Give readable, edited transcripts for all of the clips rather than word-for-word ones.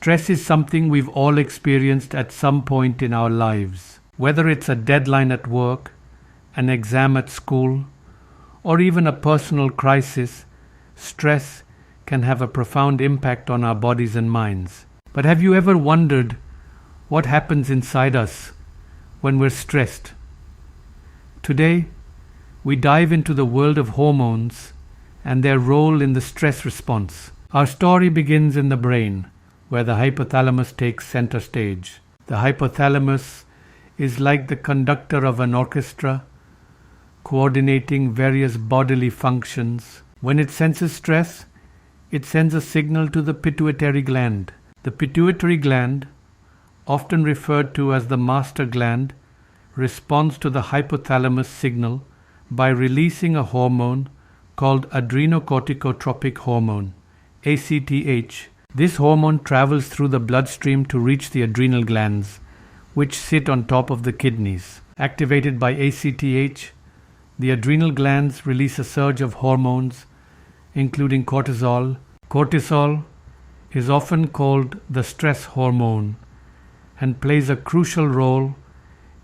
Stress is something we've all experienced at some point in our lives. Whether it's a deadline at work, an exam at school, or even a personal crisis, stress can have a profound impact on our bodies and minds. But have you ever wondered what happens inside us when we're stressed? Today, we dive into the world of hormones and their role in the stress response. Our story begins in the brain, where the hypothalamus takes center stage. The hypothalamus is like the conductor of an orchestra, coordinating various bodily functions. When it senses stress, it sends a signal to the pituitary gland. The pituitary gland, often referred to as the master gland, responds to the hypothalamus signal by releasing a hormone called adrenocorticotropic hormone, ACTH. This hormone travels through the bloodstream to reach the adrenal glands, which sit on top of the kidneys. Activated by ACTH, the adrenal glands release a surge of hormones, including cortisol. Cortisol is often called the stress hormone and plays a crucial role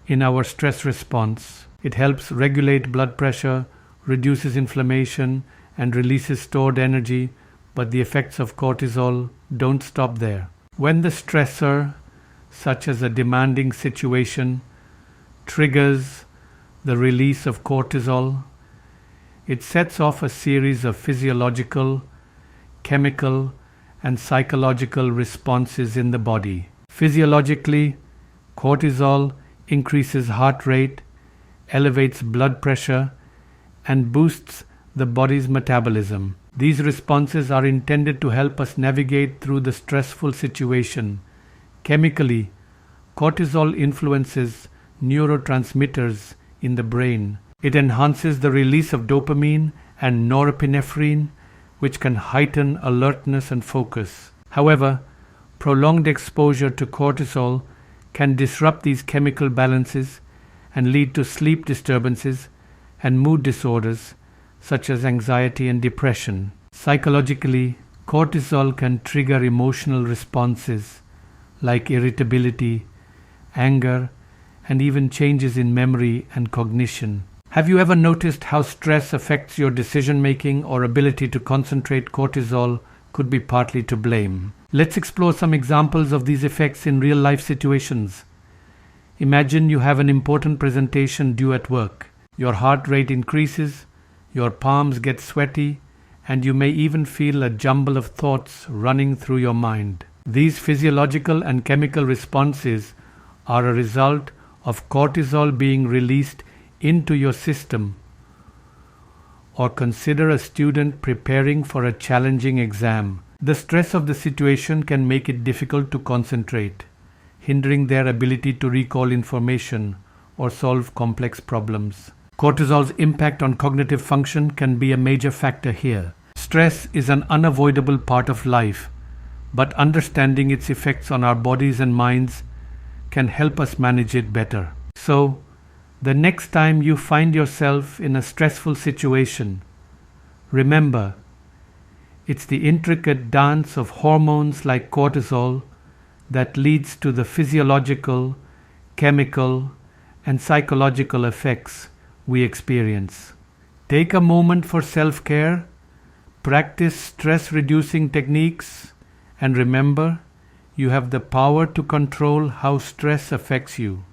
in our stress response. It helps regulate blood pressure, reduces inflammation, and releases stored energy, but the effects of cortisol don't stop there. When the stressor, such as a demanding situation, triggers the release of cortisol, it sets off a series of physiological, chemical, and psychological responses in the body. Physiologically, cortisol increases heart rate, elevates blood pressure, and boosts the body's metabolism. These responses are intended to help us navigate through the stressful situation. Chemically, cortisol influences neurotransmitters in the brain. It enhances the release of dopamine and norepinephrine, which can heighten alertness and focus. However, prolonged exposure to cortisol can disrupt these chemical balances and lead to sleep disturbances and mood disorders such as anxiety and depression. Psychologically, cortisol can trigger emotional responses like irritability, anger, and even changes in memory and cognition. Have you ever noticed how stress affects your decision-making or ability to concentrate? Cortisol could be partly to blame. Let's explore some examples of these effects in real-life situations. Imagine you have an important presentation due at work. Your heart rate increases, your palms get sweaty, and you may even feel a jumble of thoughts running through your mind. These physiological and chemical responses are a result of cortisol being released into your system. Or consider a student preparing for a challenging exam. The stress of the situation can make it difficult to concentrate, hindering their ability to recall information or solve complex problems. Cortisol's impact on cognitive function can be a major factor here. Stress is an unavoidable part of life, but understanding its effects on our bodies and minds can help us manage it better. So, the next time you find yourself in a stressful situation, remember, it's the intricate dance of hormones like cortisol that leads to the physiological, chemical, and psychological effects we experience. Take a moment for self-care, practice stress-reducing techniques, and remember, you have the power to control how stress affects you.